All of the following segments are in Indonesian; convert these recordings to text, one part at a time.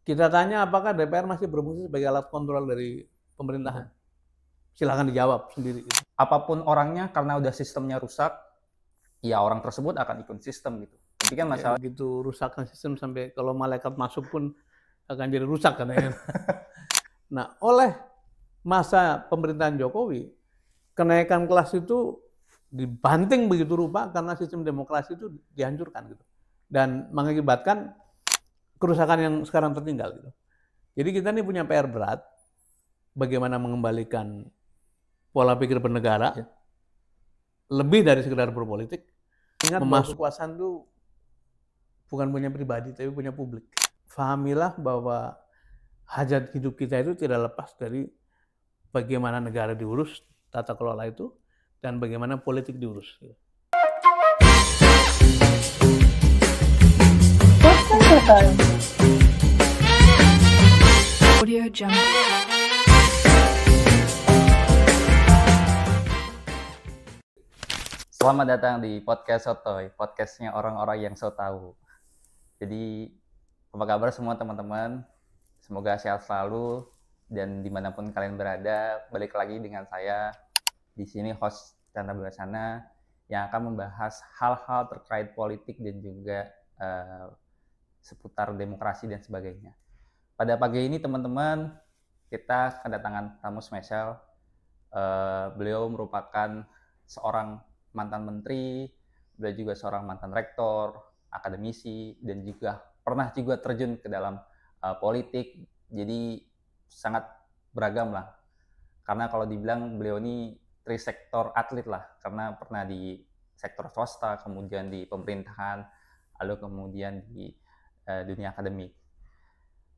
Kita tanya apakah DPR masih berfungsi sebagai alat kontrol dari pemerintahan? Silakan dijawab sendiri. Apapun orangnya, karena udah sistemnya rusak, ya orang tersebut akan ikut sistem gitu. Tapi kan masalah begitu rusakkan sistem sampai kalau malaikat masuk pun akan jadi rusak katanya. Nah, oleh masa pemerintahan Jokowi, kenaikan kelas itu dibanting begitu rupa karena sistem demokrasi itu dihancurkan gitu. Dan mengakibatkan kerusakan yang sekarang tertinggal gitu. Jadi kita ini punya PR berat, bagaimana mengembalikan pola pikir bernegara, lebih dari sekedar berpolitik. Ingat bahwa kekuasaan itu bukan punya pribadi, tapi punya publik. Fahamilah bahwa hajat hidup kita itu tidak lepas dari bagaimana negara diurus, tata kelola itu, dan bagaimana politik diurus. Audio Jungle. Selamat datang di podcast Sotoy, podcastnya orang-orang yang so tahu. Jadi, apa kabar semua teman-teman? Semoga sehat selalu dan dimanapun kalian berada. Balik lagi dengan saya di sini host Chandra Belasana yang akan membahas hal-hal terkait politik dan juga seputar demokrasi dan sebagainya. Pada pagi ini teman-teman, kita kedatangan tamu spesial. Beliau merupakan seorang mantan menteri, beliau juga seorang mantan rektor, akademisi, dan juga pernah juga terjun ke dalam politik. Jadi sangat beragam lah. Karena kalau dibilang beliau ini trisektor atlet lah, karena pernah di sektor swasta, kemudian di pemerintahan, lalu kemudian di dunia akademik.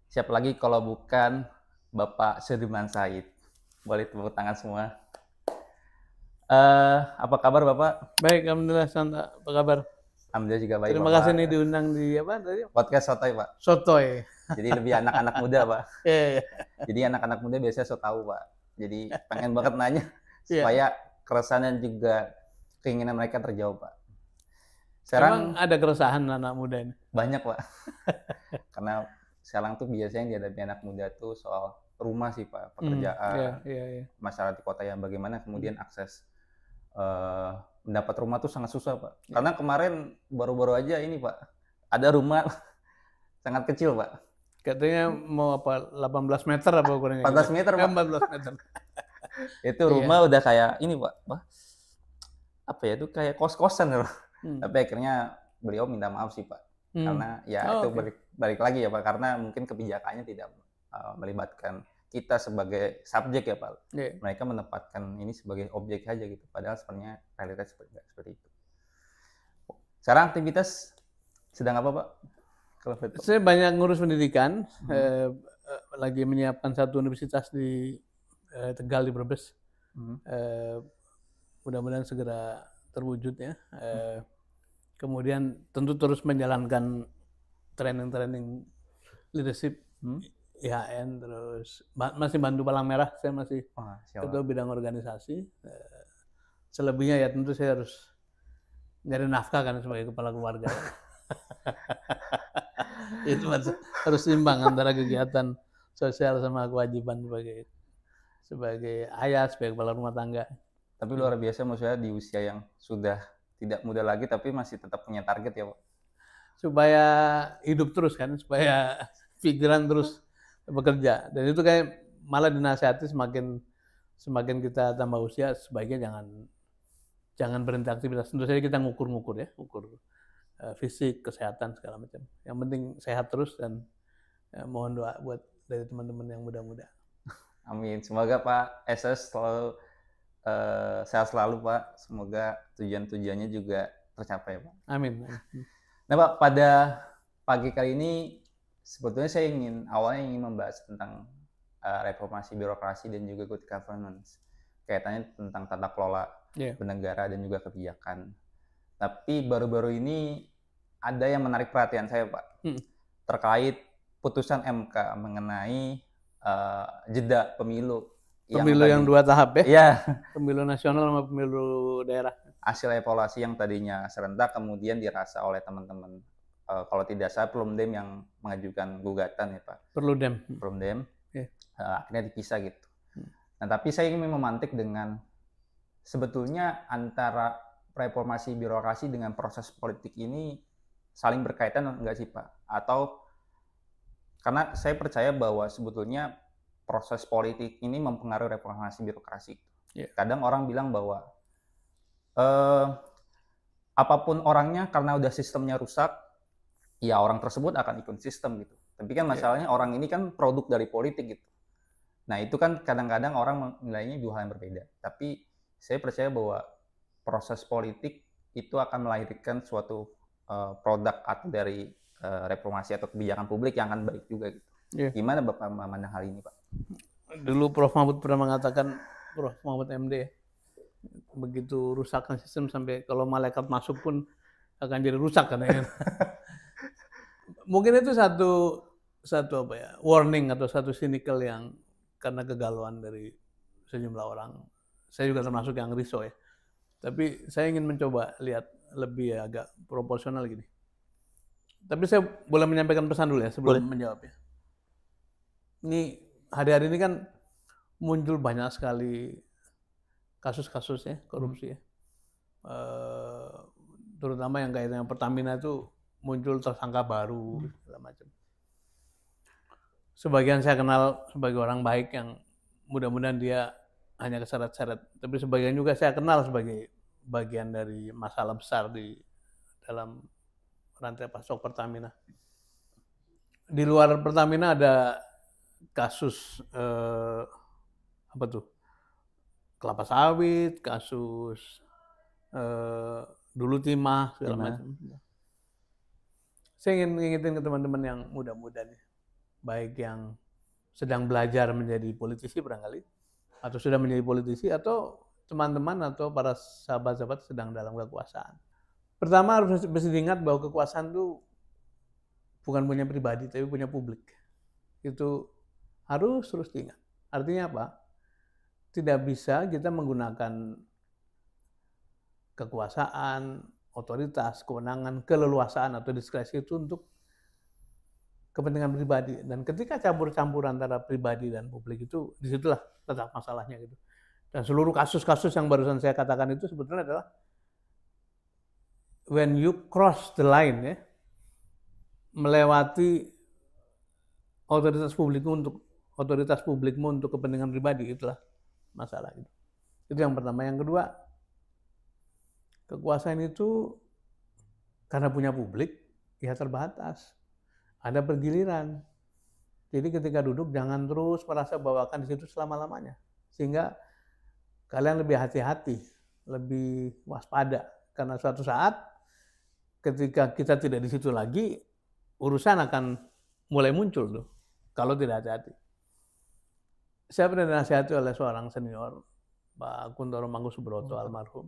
Siapa lagi kalau bukan Bapak Sudirman Said? Boleh tepuk tangan semua. Apa kabar Bapak? Baik, alhamdulillah Santa. Apa kabar? Alhamdulillah juga baik. Terima Bapak. kasih nih diundang di apa tadi? Podcast Sotoy Pak. Sotoy. Jadi lebih anak-anak muda Pak. Iya. Jadi anak-anak muda biasanya so tahu Pak. Jadi pengen banget nanya supaya keresahan dan juga keinginan mereka terjawab Pak. Sekarang ada keresahan anak muda ini? Banyak Pak. Karena sekarang tuh biasanya yang dihadapi anak muda tuh soal rumah sih Pak, pekerjaan, masyarakat di kota yang bagaimana kemudian akses mendapat rumah tuh sangat susah Pak. Karena kemarin baru-baru aja ini Pak, ada rumah sangat kecil Pak. Katanya mau apa 18 meter apa kurang? 14 meter Pak. 14 meter. Itu rumah udah kayak ini Pak. Apa ya, itu kayak kos-kosan Pak. Tapi akhirnya beliau minta maaf sih Pak. Karena ya itu balik lagi ya Pak, karena mungkin kebijakannya tidak melibatkan kita sebagai subjek ya Pak. Mereka menempatkan ini sebagai objek aja gitu, padahal sebenarnya realitas seperti itu. Sekarang aktivitas sedang apa Pak? Saya banyak ngurus pendidikan, lagi menyiapkan satu universitas di Tegal di Brebes. Mudah-mudahan segera terwujud ya. Kemudian tentu terus menjalankan training leadership IHN, terus masih bantu Palang Merah, saya masih ketua bidang organisasi. Selebihnya ya tentu saya harus nyari nafkah kan sebagai kepala keluarga. Itu harus seimbang antara kegiatan sosial sama kewajiban sebagai ayah, sebagai kepala rumah tangga. Tapi luar biasa maksudnya di usia yang sudah tidak muda lagi tapi masih tetap punya target ya Pak. Supaya hidup terus kan, supaya pikiran terus bekerja. Dan itu kayak malah dinasihati semakin kita tambah usia sebaiknya jangan berhenti aktivitas. Tentu saja kita ngukur ukur fisik, kesehatan segala macam. Yang penting sehat terus dan mohon doa buat dari teman-teman yang muda-muda. Amin. Semoga Pak SS selalu sehat selalu Pak. Semoga tujuan-tujuannya juga tercapai Pak. Amin. Nah Pak, pada pagi kali ini sebetulnya saya awalnya ingin membahas tentang reformasi birokrasi dan juga good governance. Kaitannya tentang tata kelola bernegara dan juga kebijakan. Tapi baru-baru ini ada yang menarik perhatian saya Pak. Terkait putusan MK mengenai jeda pemilu. Pemilu yang 2 tahap ya? Iya. Pemilu nasional sama pemilu daerah. Hasil evaluasi yang tadinya serentak kemudian dirasa oleh teman-teman kalau tidak salah Perludem yang mengajukan gugatan ya Pak. Perludem. Perludem. Yeah. Akhirnya dipisah gitu. Nah, tapi saya ingin memantik dengan sebetulnya antara reformasi birokrasi dengan proses politik ini saling berkaitan enggak sih Pak? Atau karena saya percaya bahwa sebetulnya proses politik ini mempengaruhi reformasi birokrasi. Yeah. Kadang orang bilang bahwa apapun orangnya karena udah sistemnya rusak, ya orang tersebut akan ikut sistem gitu. Tapi kan masalahnya orang ini kan produk dari politik gitu. Nah itu kan kadang-kadang orang menilainya dua hal yang berbeda. Tapi saya percaya bahwa proses politik itu akan melahirkan suatu produk atau dari reformasi atau kebijakan publik yang akan baik juga gitu. Yeah. Gimana Bapak memandang hal ini Pak? Dulu Prof. Mahfud pernah mengatakan, Prof. Mahfud MD, begitu rusakkan sistem sampai kalau malaikat masuk pun akan jadi rusak katanya. Mungkin itu satu apa ya, warning atau satu cynical yang karena kegalauan dari sejumlah orang. Saya juga termasuk yang risau ya. Tapi saya ingin mencoba lihat lebih agak proporsional gini. Tapi saya boleh menyampaikan pesan dulu ya sebelum menjawabnya. Ini hari-hari ini kan muncul banyak sekali kasus-kasus ya, korupsi ya. Terutama yang kaitan dengan Pertamina itu muncul tersangka baru segala macam. Sebagian saya kenal sebagai orang baik yang mudah-mudahan dia hanya keseret-seret. Tapi sebagian juga saya kenal sebagai bagian dari masalah besar di dalam rantai pasok Pertamina. Di luar Pertamina ada kasus apa tuh? Kelapa sawit, kasus dulu timah segala macam. Saya ingin ngingetin ke teman-teman yang muda-muda nih, baik yang sedang belajar menjadi politisi barangkali, atau sudah menjadi politisi, atau teman-teman atau para sahabat-sahabat sedang dalam kekuasaan. Pertama harus diingat bahwa kekuasaan itu bukan punya pribadi, tapi punya publik. Itu harus terus diingat. Artinya apa? Tidak bisa kita menggunakan kekuasaan, otoritas, kewenangan, keleluasaan atau diskresi itu untuk kepentingan pribadi. Dan ketika campur-campur antara pribadi dan publik itu, disitulah letak masalahnya gitu. Dan seluruh kasus-kasus yang barusan saya katakan itu sebetulnya adalah when you cross the line ya, melewati otoritas publikmu untuk kepentingan pribadi, itulah masalah itu. Itu yang pertama. Yang kedua, kekuasaan itu karena punya publik ya terbatas. Ada pergiliran. Jadi ketika duduk jangan terus merasa bahwa akan di situ selama-lamanya. Sehingga kalian lebih hati-hati, lebih waspada. Karena suatu saat ketika kita tidak di situ lagi, urusan akan mulai muncul tuh. Kalau tidak hati-hati. Saya pernah dinasihati oleh seorang senior, Pak Kuntoro Mangkusubroto almarhum.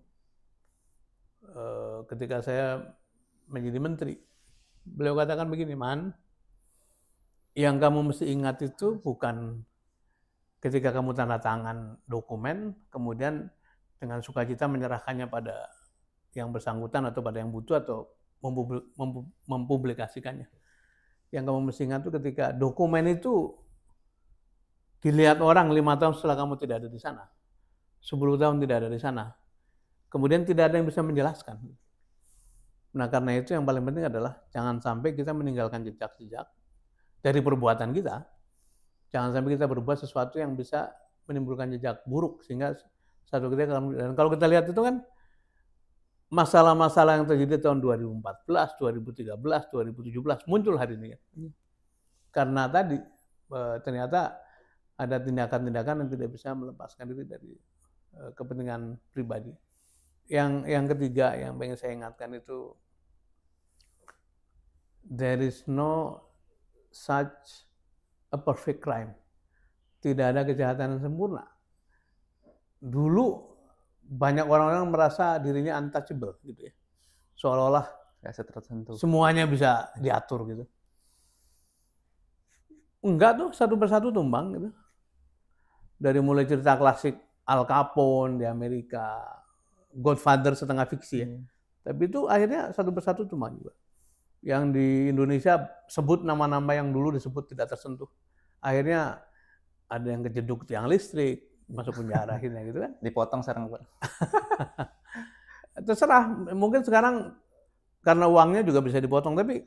Ketika saya menjadi menteri, beliau katakan begini, Man, yang kamu mesti ingat itu bukan ketika kamu tanda tangan dokumen, kemudian dengan sukacita menyerahkannya pada yang bersangkutan atau pada yang butuh atau mempublikasikannya. Yang kamu mesti ingat itu ketika dokumen itu dilihat orang 5 tahun setelah kamu tidak ada di sana, 10 tahun tidak ada di sana, kemudian tidak ada yang bisa menjelaskan. Nah karena itu yang paling penting adalah jangan sampai kita meninggalkan jejak-jejak dari perbuatan kita. Jangan sampai kita berbuat sesuatu yang bisa menimbulkan jejak buruk sehingga satu ketika, dan kalau kita lihat itu kan masalah-masalah yang terjadi tahun 2014, 2013, 2017 muncul hari ini. Karena tadi ternyata ada tindakan-tindakan yang tidak bisa melepaskan diri dari kepentingan pribadi. Yang ketiga yang pengen saya ingatkan itu, there is no such a perfect crime. Tidak ada kejahatan yang sempurna. Dulu banyak orang-orang merasa dirinya untouchable gitu ya. Seolah-olah semuanya bisa diatur gitu. Enggak tuh, satu persatu tumbang gitu. Dari mulai cerita klasik Al Capone di Amerika, Godfather setengah fiksi ya. Tapi itu akhirnya satu persatu tumbang juga. yang di Indonesia sebut nama-nama yang dulu disebut tidak tersentuh. Akhirnya ada yang kejeduk tiang listrik, masuk penjara akhirnya gitu kan. Dipotong sekarang, Pak. Terserah, mungkin sekarang karena uangnya juga bisa dipotong, tapi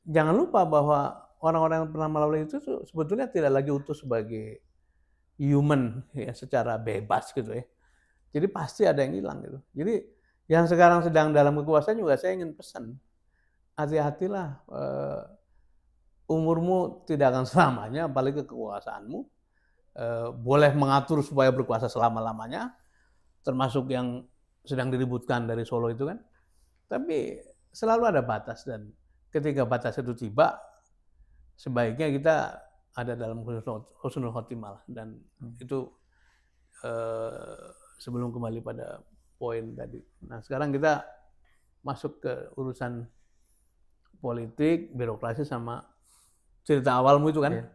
jangan lupa bahwa orang-orang yang pernah melalui itu tuh sebetulnya tidak lagi utuh sebagai human ya secara bebas gitu ya. Jadi pasti ada yang hilang gitu. Jadi yang sekarang sedang dalam kekuasaan juga saya ingin pesan, hati-hatilah, umurmu tidak akan selamanya, apalagi kekuasaanmu. Boleh mengatur supaya berkuasa selama-lamanya, termasuk yang sedang diributkan dari Solo itu kan. Tapi selalu ada batas, dan ketika batas itu tiba, sebaiknya kita ada dalam husnul khotimah. Dan itu sebelum kembali pada poin tadi. Nah sekarang kita masuk ke urusan politik, birokrasi, sama cerita awalmu itu kan. Iya.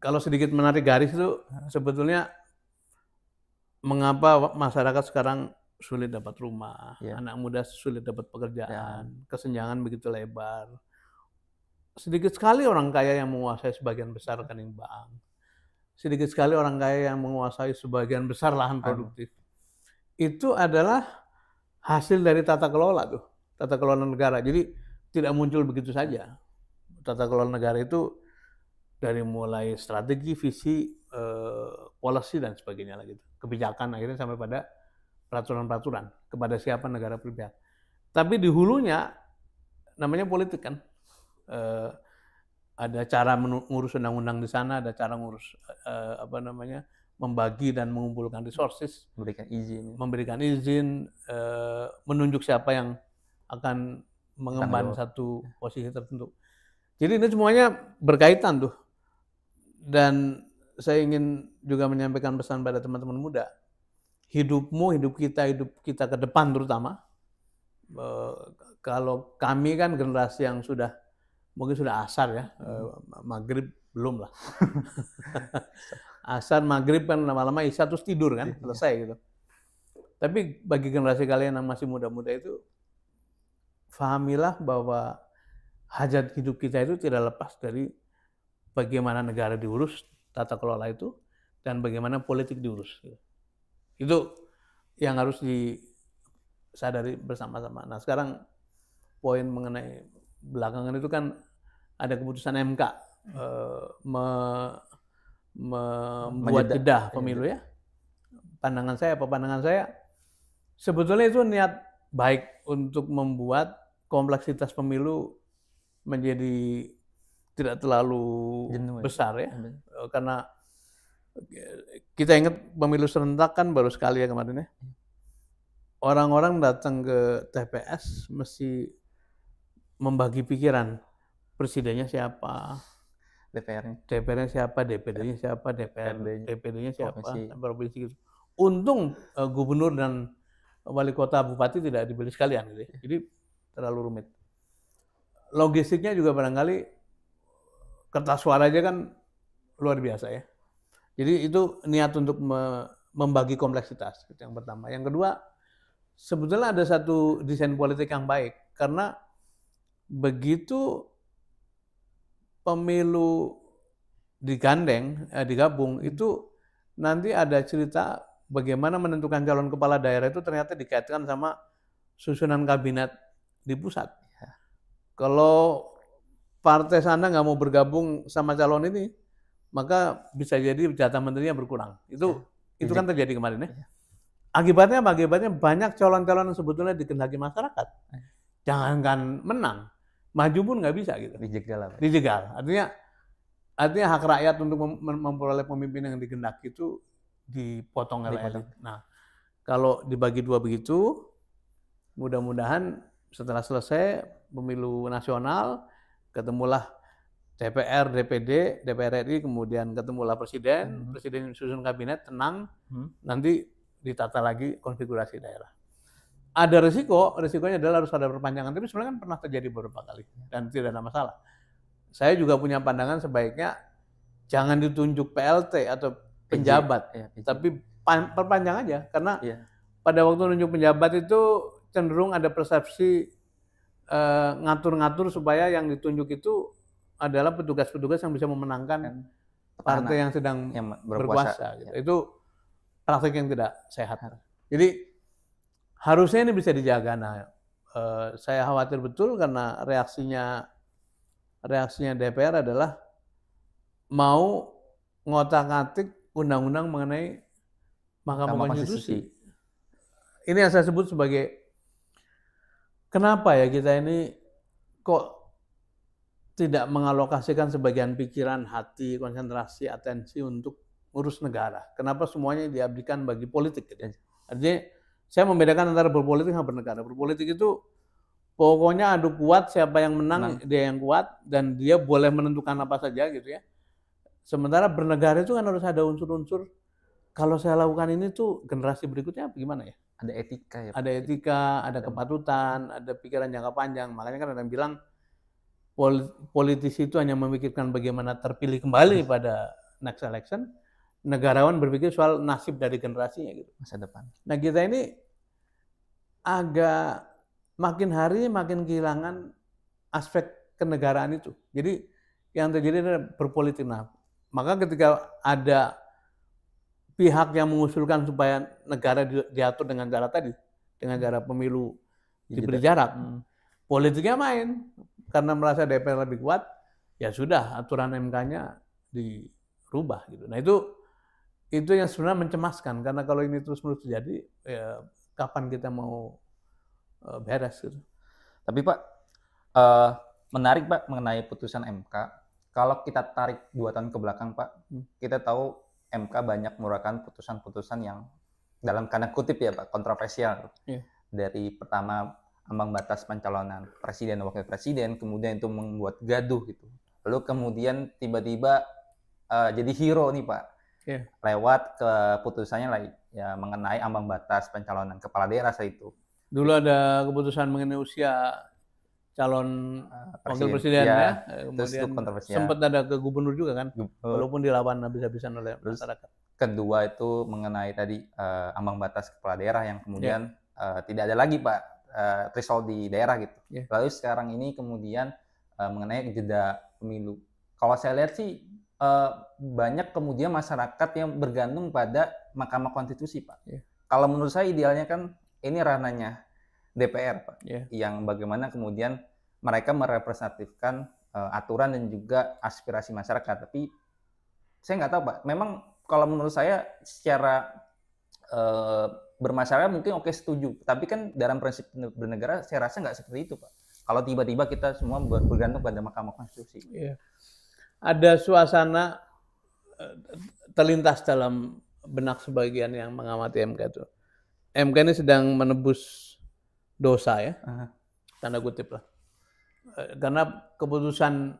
Kalau sedikit menarik garis itu sebetulnya mengapa masyarakat sekarang sulit dapat rumah, anak muda sulit dapat pekerjaan, kesenjangan begitu lebar. Sedikit sekali orang kaya yang menguasai sebagian besar rekening bank. Sedikit sekali orang kaya yang menguasai sebagian besar lahan produktif. Itu adalah hasil dari tata kelola tuh, tata kelola negara. Jadi tidak muncul begitu saja. Tata kelola negara itu dari mulai strategi, visi, policy dan sebagainya lah gitu. Kebijakan akhirnya sampai pada peraturan-peraturan kepada siapa negara berpihak. Tapi di hulunya namanya politik kan. Ada cara mengurus undang-undang di sana, ada cara ngurus membagi dan mengumpulkan resources, memberikan izin, menunjuk siapa yang akan mengemban satu posisi tertentu. Jadi ini semuanya berkaitan tuh. Dan saya ingin juga menyampaikan pesan pada teman-teman muda. Hidupmu, hidup kita ke depan terutama. Kalau kami kan generasi yang mungkin sudah asar ya, maghrib belum lah. Asar, maghrib kan lama-lama isya terus tidur kan, selesai gitu. Tapi bagi generasi kalian yang masih muda-muda itu, fahamilah bahwa hajat hidup kita itu tidak lepas dari bagaimana negara diurus, tata kelola itu, dan bagaimana politik diurus. Itu yang harus disadari bersama-sama. Nah sekarang poin mengenai belakangan itu kan ada keputusan MK membuat jeda pemilu ya. Pandangan saya sebetulnya itu niat baik untuk membuat kompleksitas pemilu menjadi tidak terlalu besar ya. Karena kita ingat pemilu serentak kan baru sekali ya kemarin ya. Orang-orang datang ke TPS mesti membagi pikiran. Presidennya siapa, DPR-nya siapa, DPD-nya siapa, DPD-nya siapa, provinsi gitu. Untung gubernur dan wali kota, bupati tidak dipilih sekalian gitu ya. Jadi terlalu rumit. Logistiknya juga barangkali kertas suara aja kan luar biasa ya. Jadi itu niat untuk membagi kompleksitas, itu yang pertama. Yang kedua, sebetulnya ada satu desain politik yang baik, karena begitu pemilu digabung, itu nanti ada cerita bagaimana menentukan calon kepala daerah itu ternyata dikaitkan sama susunan kabinet di pusat. Kalau partai sana nggak mau bergabung sama calon ini, maka bisa jadi jatah menterinya berkurang. Itu kan terjadi kemarin ya. Akibatnya banyak calon-calon yang sebetulnya dikehendaki masyarakat. Jangankan menang, maju pun nggak bisa gitu. Dijegal. Artinya hak rakyat untuk memperoleh pemimpin yang dikehendaki itu dipotong oleh elit. Nah, kalau dibagi dua begitu, mudah-mudahan setelah selesai pemilu nasional, ketemulah DPR, DPD, DPR RI, kemudian ketemulah presiden susun kabinet, tenang, nanti ditata lagi konfigurasi daerah. Ada resikonya adalah harus ada perpanjangan, tapi sebenarnya kan pernah terjadi beberapa kali dan tidak ada masalah. Saya juga punya pandangan sebaiknya jangan ditunjuk PLT atau penjabat, tapi perpanjang aja, karena pada waktu menunjuk penjabat itu cenderung ada persepsi ngatur-ngatur supaya yang ditunjuk itu adalah petugas-petugas yang bisa memenangkan partai yang sedang yang berkuasa. Gitu. Itu praktik yang tidak sehat. Jadi harusnya ini bisa dijaga. Nah, saya khawatir betul karena reaksinya DPR adalah mau ngotak-ngatik undang-undang mengenai Mahkamah Konstitusi. Ini yang saya sebut sebagai kenapa ya kita ini kok tidak mengalokasikan sebagian pikiran, hati, konsentrasi, atensi untuk ngurus negara. Kenapa semuanya diabdikan bagi politik? Gitu. Artinya saya membedakan antara berpolitik sama bernegara. Berpolitik itu pokoknya adu kuat, siapa yang menang dia yang kuat dan dia boleh menentukan apa saja gitu ya. Sementara bernegara itu kan harus ada unsur-unsur. Kalau saya lakukan ini tuh generasi berikutnya gimana ya? Ada etika ya. Ada etika, ada kepatutan, ada pikiran jangka panjang. Makanya kan ada yang bilang politisi itu hanya memikirkan bagaimana terpilih kembali pada next election. Negarawan berpikir soal nasib dari generasinya gitu. Masa depan. Nah kita ini agak makin hari makin kehilangan aspek kenegaraan itu. Jadi yang terjadi adalah berpolitik. Nah, maka ketika ada pihak yang mengusulkan supaya negara diatur dengan cara tadi, dengan cara pemilu diberi jarak, politiknya main. Karena merasa DPR lebih kuat, ya sudah aturan MK-nya dirubah gitu. Nah itu yang sebenarnya mencemaskan karena kalau ini terus-menerus terjadi, ya kapan kita mau beres gitu. Tapi Pak, menarik Pak mengenai putusan MK. Kalau kita tarik 2 tahun ke belakang Pak, kita tahu MK banyak mengeluarkan putusan-putusan yang dalam tanda kutip ya Pak, kontroversial. Dari pertama ambang batas pencalonan presiden dan wakil presiden, kemudian itu membuat gaduh gitu. Lalu kemudian tiba-tiba jadi hero nih Pak, lewat keputusannya ya mengenai ambang batas pencalonan kepala daerah saat itu. Dulu ada keputusan mengenai usia calon wakil presiden ya, kemudian sempat ada ke gubernur juga kan, walaupun dilawan habis-habisan oleh masyarakat. Kedua itu mengenai tadi ambang batas kepala daerah yang kemudian tidak ada lagi Pak threshold di daerah gitu. Lalu sekarang ini kemudian mengenai jeda pemilu. Kalau saya lihat sih banyak kemudian masyarakat yang bergantung pada Mahkamah Konstitusi Pak. Kalau menurut saya idealnya kan ini ranahnya DPR Pak, yang bagaimana kemudian mereka merepresentatifkan aturan dan juga aspirasi masyarakat. Tapi saya nggak tahu Pak, memang kalau menurut saya secara bermasyarakat mungkin oke setuju, tapi kan dalam prinsip bernegara saya rasa nggak seperti itu Pak. Kalau tiba-tiba kita semua bergantung pada Mahkamah Konstitusi. Ada suasana terlintas dalam benak sebagian yang mengamati MK itu. MK ini sedang menebus dosa ya, tanda kutip lah. Karena keputusan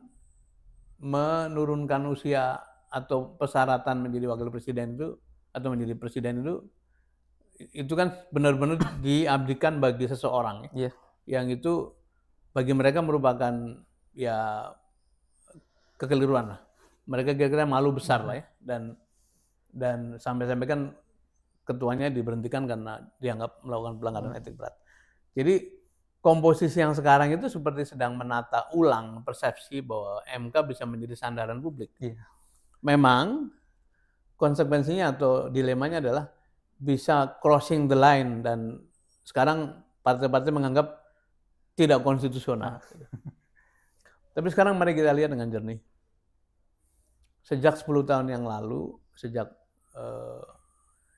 menurunkan usia atau persyaratan menjadi wakil presiden itu atau menjadi presiden itu kan benar-benar diabdikan bagi seseorang ya. Yang itu bagi mereka merupakan ya kekeliruan lah. Mereka kira-kira malu besar lah ya, dan sampai-sampai kan ketuanya diberhentikan karena dianggap melakukan pelanggaran etik berat. Jadi komposisi yang sekarang itu seperti sedang menata ulang persepsi bahwa MK bisa menjadi sandaran publik. Memang konsekuensinya atau dilemanya adalah bisa crossing the line dan sekarang partai-partai menganggap tidak konstitusional. Tapi sekarang mari kita lihat dengan jernih. Sejak 10 tahun yang lalu, sejak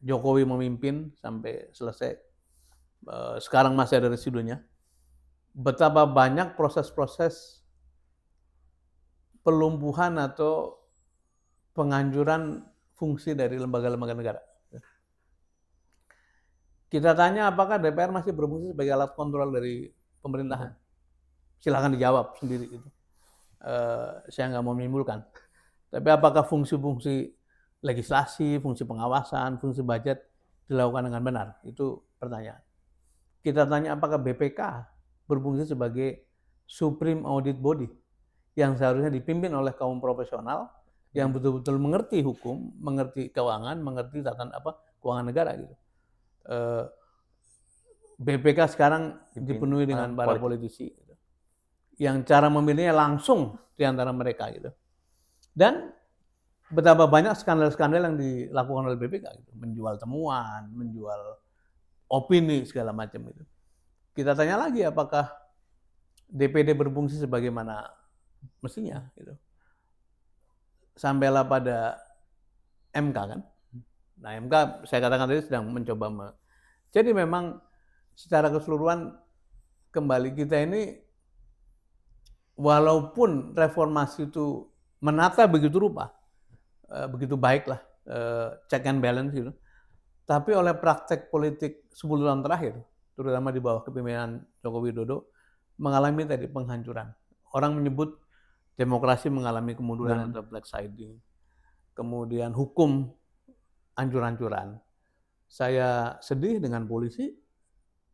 Jokowi memimpin sampai selesai, sekarang masih ada residunya, betapa banyak proses-proses pelumpuhan atau penganjuran fungsi dari lembaga-lembaga negara. Kita tanya apakah DPR masih berfungsi sebagai alat kontrol dari pemerintahan? Silakan dijawab sendiri itu. Saya nggak mau menimbulkan. Tapi apakah fungsi-fungsi legislasi, fungsi pengawasan, fungsi budget dilakukan dengan benar? Itu pertanyaan. Kita tanya apakah BPK berfungsi sebagai supreme audit body yang seharusnya dipimpin oleh kaum profesional yang betul-betul mengerti hukum, mengerti keuangan, mengerti keuangan negara gitu. BPK sekarang dipenuhi dengan para politisi. yang cara memilihnya langsung di antara mereka gitu. Dan betapa banyak skandal-skandal yang dilakukan oleh BPK gitu, menjual temuan, menjual opini segala macam itu. Kita tanya lagi apakah DPD berfungsi sebagaimana mestinya gitu. Sampailah pada MK kan. Nah, MK saya katakan tadi sedang mencoba jadi memang secara keseluruhan kembali kita ini walaupun reformasi itu menata begitu rupa, begitu baik lah, check and balance gitu. Tapi oleh praktek politik 10 tahun terakhir, terutama di bawah kepemimpinan Joko Widodo, mengalami tadi penghancuran. Orang menyebut demokrasi mengalami kemunduran atau backsliding. Kemudian hukum hancur-hancuran. Saya sedih dengan polisi,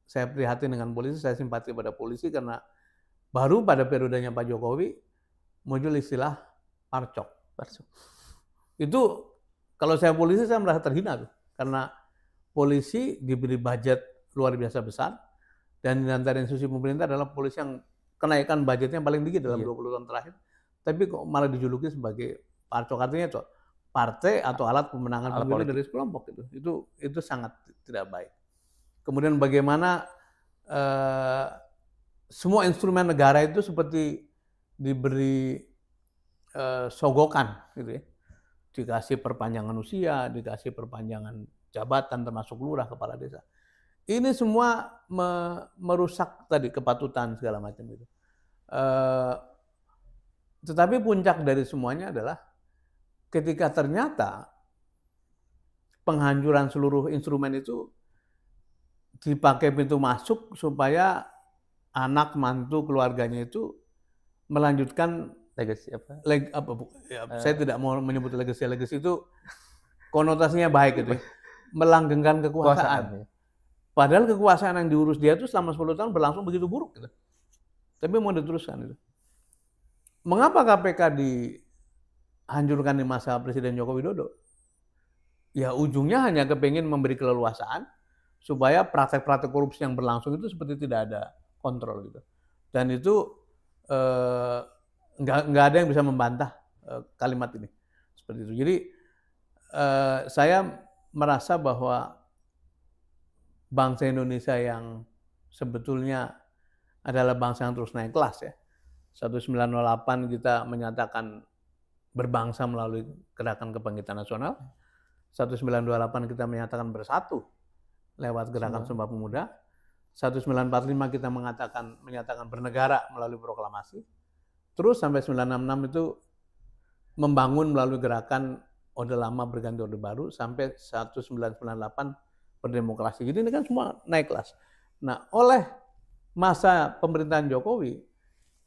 saya prihatin dengan polisi, saya simpati pada polisi karena baru pada periodenya Pak Jokowi muncul istilah parcok. Itu kalau saya polisi saya merasa terhina tuh, karena polisi diberi budget luar biasa besar dan di antara institusi pemerintah adalah polisi yang kenaikan budgetnya paling tinggi dalam 20 tahun terakhir, tapi kok malah dijuluki sebagai parcok. Artinya itu partai atau alat pemenangan pemilu dari sekelompok itu sangat tidak baik. Kemudian bagaimana semua instrumen negara itu seperti diberi sogokan gitu ya, dikasih perpanjangan usia, dikasih perpanjangan jabatan termasuk lurah, kepala desa. Ini semua merusak tadi kepatutan segala macam itu. Tetapi puncak dari semuanya adalah ketika ternyata penghancuran seluruh instrumen itu dipakai pintu masuk supaya anak, mantu, keluarganya itu melanjutkan legacy apa? Saya tidak mau menyebut legacy itu konotasinya baik gitu ya. Melanggengkan kekuasaan. Padahal kekuasaan yang diurus dia itu selama 10 tahun berlangsung begitu buruk gitu. Tapi mau diteruskan itu. Mengapa KPK dihancurkan di masa Presiden Joko Widodo? Ya ujungnya hanya kepingin memberi keleluasaan supaya praktek-praktek korupsi yang berlangsung itu seperti tidak ada kontrol gitu. Dan itu nggak ada yang bisa membantah kalimat ini seperti itu. Jadi saya merasa bahwa bangsa Indonesia yang sebetulnya adalah bangsa yang terus naik kelas ya. 1908 kita menyatakan berbangsa melalui Gerakan Kebangkitan Nasional. 1928 kita menyatakan bersatu lewat Gerakan Sumpah Pemuda. 1945 kita menyatakan bernegara melalui proklamasi. Terus sampai 1966 itu membangun melalui gerakan Orde Lama berganti Orde Baru sampai 1998 berdemokrasi. Jadi ini kan semua naik kelas. Nah, oleh masa pemerintahan Jokowi,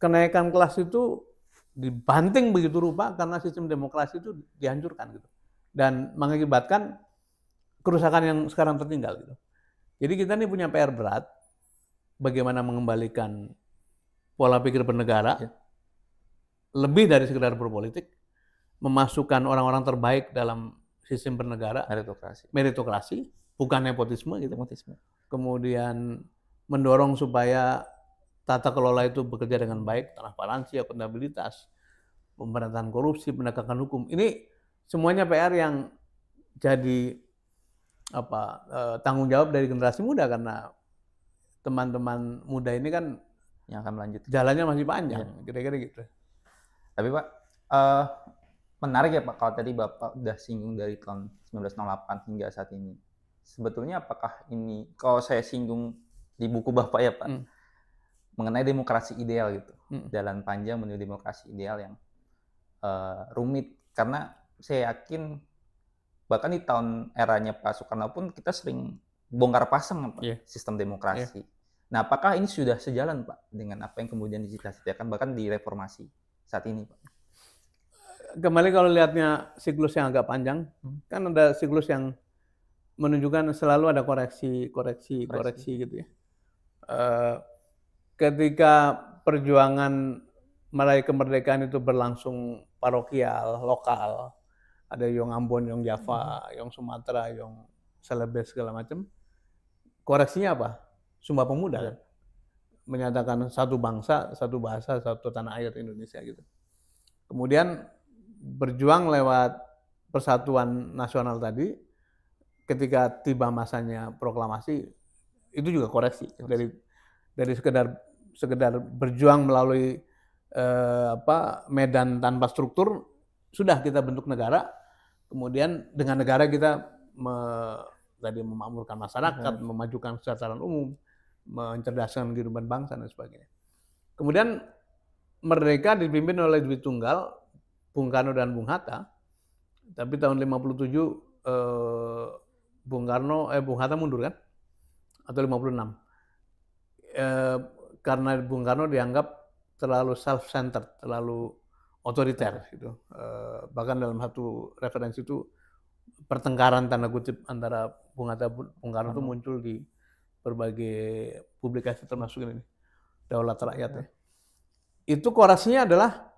kenaikan kelas itu dibanting begitu rupa karena sistem demokrasi itu dihancurkan gitu. Dan mengakibatkan kerusakan yang sekarang tertinggal gitu. Jadi kita ini punya PR berat bagaimana mengembalikan pola pikir bernegara lebih dari sekedar berpolitik, memasukkan orang-orang terbaik dalam sistem bernegara, meritokrasi, bukan nepotisme gitu. Kemudian mendorong supaya tata kelola itu bekerja dengan baik, transparansi, akuntabilitas, pemberantasan korupsi, penegakan hukum. Ini semuanya PR yang jadi tanggung jawab dari generasi muda, karena teman-teman muda ini kan yang akan melanjutkan jalannya masih panjang, kira-kira gitu. Tapi Pak, menarik ya Pak, kalau tadi Bapak udah singgung dari tahun 1908 hingga saat ini. Sebetulnya apakah ini, kalau saya singgung di buku Bapak ya Pak, mengenai demokrasi ideal gitu, jalan panjang menuju demokrasi ideal yang rumit. Karena saya yakin bahkan di tahun eranya Pak Soekarno pun kita sering bongkar pasang Pak, sistem demokrasi. Nah, apakah ini sudah sejalan Pak dengan apa yang kemudian dicita-citakan bahkan di reformasi saat ini Pak? Kembali kalau lihatnya siklus yang agak panjang, kan ada siklus yang menunjukkan selalu ada koreksi gitu ya. Ketika perjuangan meraih kemerdekaan itu berlangsung parokial, lokal, ada Yong Ambon, Yong Java, Yong Sumatera, Yong Celebes segala macam. Koreksinya apa? Sumpah Pemuda kan. menyatakan satu bangsa, satu bahasa, satu tanah air Indonesia gitu. Kemudian berjuang lewat persatuan nasional tadi, ketika tiba masanya proklamasi itu juga koreksi dari sekedar berjuang melalui medan tanpa struktur, sudah kita bentuk negara, kemudian dengan negara kita tadi memakmurkan masyarakat, memajukan kesejahteraan umum, mencerdaskan kehidupan bangsa dan sebagainya. Kemudian merdeka dipimpin oleh Dwi Tunggal, Bung Karno dan Bung Hatta. Tapi tahun 57 Bung Hatta mundur kan? Atau 56. Karena Bung Karno dianggap terlalu self-centered, terlalu otoriter gitu. Bahkan dalam satu referensi itu pertengkaran tanda kutip antara Bung Hatta dan Bung Karno itu muncul di berbagai publikasi termasuk ini Daulat Rakyat ya. Itu koreksinya adalah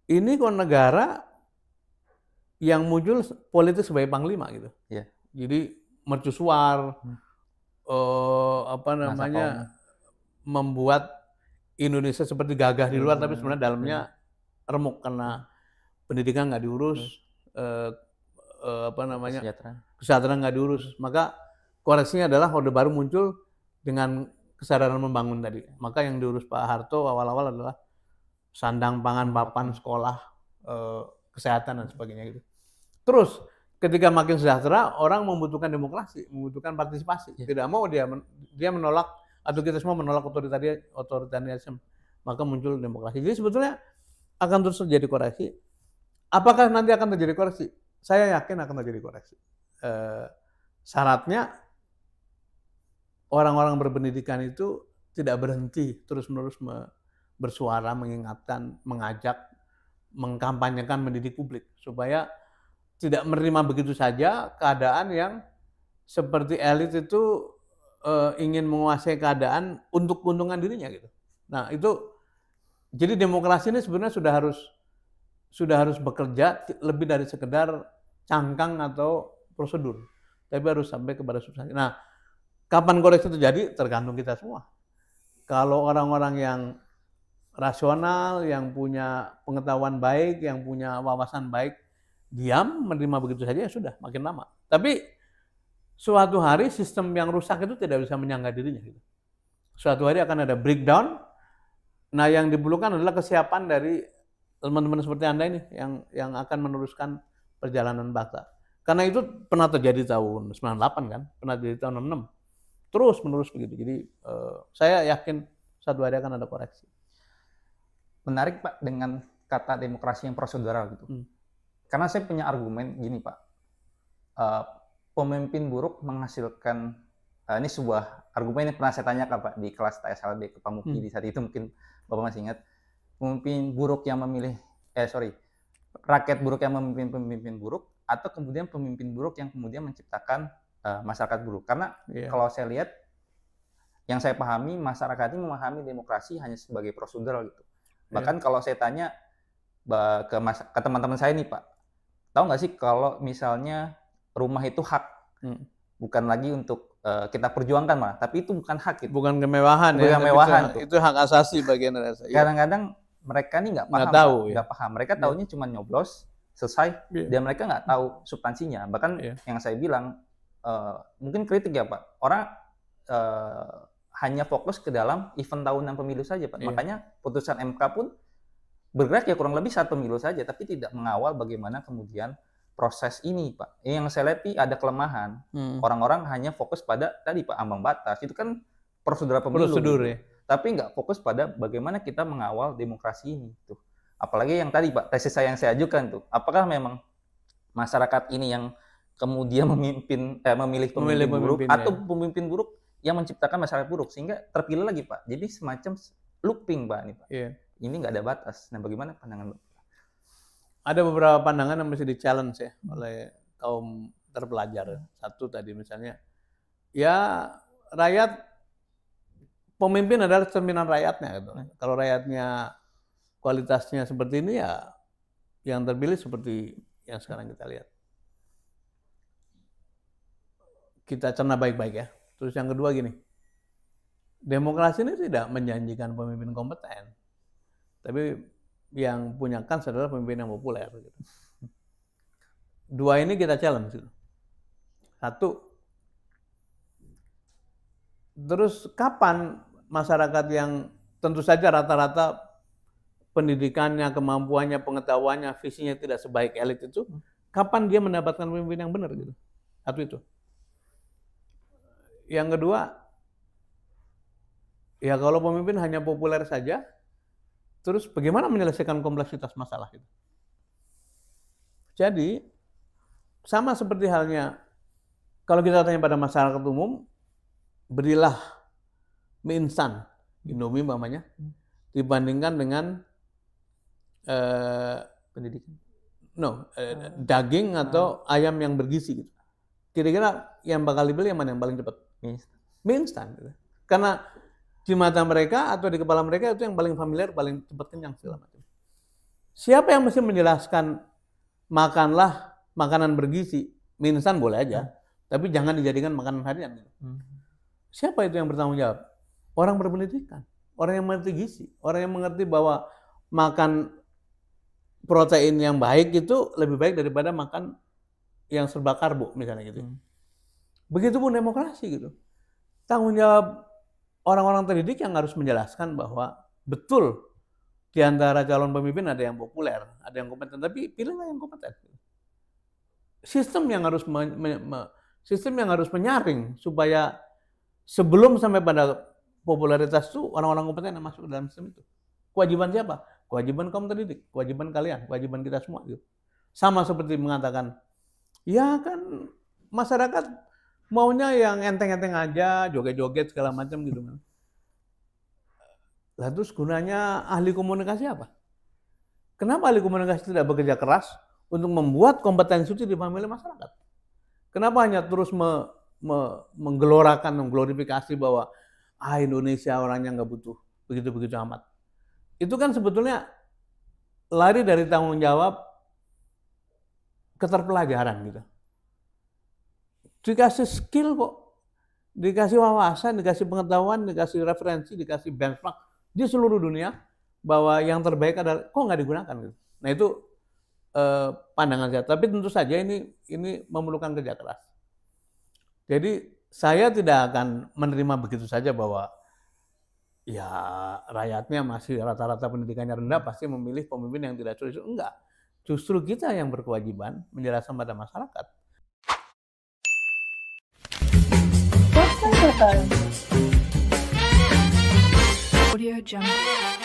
ini kok negara yang muncul politik sebagai panglima gitu. Yeah. Jadi mercusuar, membuat Indonesia seperti gagah di luar, tapi sebenarnya dalamnya remuk karena pendidikan nggak diurus, kesejahteraan nggak diurus. Maka koreksinya adalah Orde Baru muncul dengan kesadaran membangun tadi. Maka yang diurus Pak Harto awal-awal adalah sandang, pangan, papan, sekolah, kesehatan dan sebagainya gitu. Terus ketika makin sejahtera, orang membutuhkan demokrasi, membutuhkan partisipasi. Tidak mau dia menolak, atau kita semua menolak otoritarianisme. Maka muncul demokrasi. Jadi sebetulnya akan terus terjadi koreksi. Apakah nanti akan terjadi koreksi? Saya yakin akan terjadi koreksi. Syaratnya orang-orang berpendidikan itu tidak berhenti terus-menerus bersuara, mengingatkan, mengajak, mengkampanyekan, mendidik publik supaya tidak menerima begitu saja keadaan yang seperti elit itu ingin menguasai keadaan untuk keuntungan dirinya gitu. Nah itu jadi demokrasi ini sebenarnya sudah harus bekerja lebih dari sekedar cangkang atau prosedur, tapi harus sampai kepada substansi. Nah kapan koreksi terjadi tergantung kita semua. Kalau orang-orang yang rasional, yang punya pengetahuan baik, yang punya wawasan baik, diam menerima begitu saja ya sudah makin lama. Tapi suatu hari sistem yang rusak itu tidak bisa menyangga dirinya gitu. Suatu hari akan ada breakdown. Nah, yang diperlukan adalah kesiapan dari teman-teman seperti Anda ini yang akan meneruskan perjalanan bangsa. Karena itu pernah terjadi tahun 98 kan, pernah terjadi tahun 66. Terus menerus begitu. Jadi saya yakin suatu hari akan ada koreksi. Menarik Pak dengan kata demokrasi yang prosedural gitu. Karena saya punya argumen gini Pak, pemimpin buruk menghasilkan, ini sebuah argumen yang pernah saya tanyakan Pak di kelas TSLB ke Pak Muki di saat itu, mungkin Bapak masih ingat, pemimpin buruk yang memilih, rakyat buruk yang memimpin pemimpin buruk, atau kemudian pemimpin buruk yang kemudian menciptakan masyarakat buruk. Karena kalau saya lihat, yang saya pahami, masyarakat ini memahami demokrasi hanya sebagai prosedural gitu. Bahkan kalau saya tanya ke teman-teman saya nih Pak, tahu nggak sih kalau misalnya rumah itu hak, bukan lagi untuk kita perjuangkan malah, tapi itu bukan hak gitu. Bukan kemewahan ya, kemewahan itu hak asasi bagi Indonesia. Kadang-kadang mereka ini nggak paham, nggak paham. Mereka taunya cuma nyoblos, selesai, dan mereka nggak tahu substansinya. Bahkan yang saya bilang, mungkin kritik ya Pak, orang hanya fokus ke dalam event tahunan pemilu saja Pak. Makanya putusan MK pun bergerak ya kurang lebih saat pemilu saja, tapi tidak mengawal bagaimana kemudian proses ini Pak. Yang saya lihat ada kelemahan. Orang-orang hanya fokus pada tadi Pak, ambang batas. Itu kan prosedur pemilu. Prosedur gitu. Tapi nggak fokus pada bagaimana kita mengawal demokrasi ini tuh. Apalagi yang tadi Pak, tesis saya yang saya ajukan tuh. Apakah memang masyarakat ini yang kemudian memilih pemimpin buruk, atau pemimpin buruk yang menciptakan masyarakat buruk sehingga terpilih lagi Pak. Jadi semacam looping Pak ini Pak. Ini nggak ada batas. Nah, bagaimana pandangan Bapak? Ada beberapa pandangan yang mesti di-challenge ya oleh kaum terpelajar. Satu tadi misalnya, ya rakyat, pemimpin adalah cerminan rakyatnya gitu. Kalau rakyatnya kualitasnya seperti ini ya yang terpilih seperti yang sekarang kita lihat. Kita cerna baik-baik ya. Terus yang kedua gini, Demokrasi ini tidak menjanjikan pemimpin kompeten, tapi yang punya kans adalah pemimpin yang populer. Gitu. Dua ini kita challenge. Gitu. Satu, terus kapan masyarakat yang tentu saja rata-rata pendidikannya, kemampuannya, pengetahuannya, visinya tidak sebaik elit itu, kapan dia mendapatkan pemimpin yang benar gitu? Satu itu. Yang kedua, ya kalau pemimpin hanya populer saja, terus bagaimana menyelesaikan kompleksitas masalah itu? Jadi, sama seperti halnya, kalau kita tanya pada masyarakat umum, berilah mie instan, Indomie umpamanya, dibandingkan dengan Pendidikan. daging atau ayam yang bergizi. Gitu. Kira-kira yang bakal dibeli yang mana yang paling cepat? Mie instan. Gitu. Karena di mata mereka atau di kepala mereka itu yang paling familiar, paling cepat kenyang segala macam. Siapa yang mesti menjelaskan makanlah makanan bergizi? Mie instan boleh aja, tapi jangan dijadikan makanan harian. Gitu. Siapa itu yang bertanggung jawab? Orang berpendidikan, orang yang mengerti gizi, orang yang mengerti bahwa makan protein yang baik itu lebih baik daripada makan yang serba karbo misalnya gitu. Begitupun demokrasi gitu. Tanggung jawab orang-orang terdidik yang harus menjelaskan bahwa betul di antara calon pemimpin ada yang populer, ada yang kompeten, tapi pilihlah yang kompeten. Sistem yang harus menyaring supaya sebelum sampai pada popularitas itu orang-orang kompeten yang masuk ke dalam sistem itu. Kewajiban siapa? Kewajiban kaum terdidik, kewajiban kalian, kewajiban kita semua. Gitu. Sama seperti mengatakan, ya kan masyarakat maunya yang enteng-enteng aja, joget-joget segala macam gitu. Lah terus gunanya ahli komunikasi apa? Kenapa ahli komunikasi tidak bekerja keras untuk membuat kompetensi itu dipahami oleh masyarakat? Kenapa hanya terus menggelorakan, mengglorifikasi bahwa Indonesia orangnya nggak butuh begitu-begitu amat. Itu kan sebetulnya lari dari tanggung jawab keterpelajaran gitu. Dikasih skill kok, dikasih wawasan, dikasih pengetahuan, dikasih referensi, dikasih benchmark di seluruh dunia bahwa yang terbaik adalah kok nggak digunakan gitu. Nah itu pandangan saya. Tapi tentu saja ini memerlukan kerja keras. Jadi saya tidak akan menerima begitu saja bahwa ya rakyatnya masih rata-rata pendidikannya rendah pasti memilih pemimpin yang tidak cocok. Enggak. Justru kita yang berkewajiban menjelaskan pada masyarakat. Audio Jungle.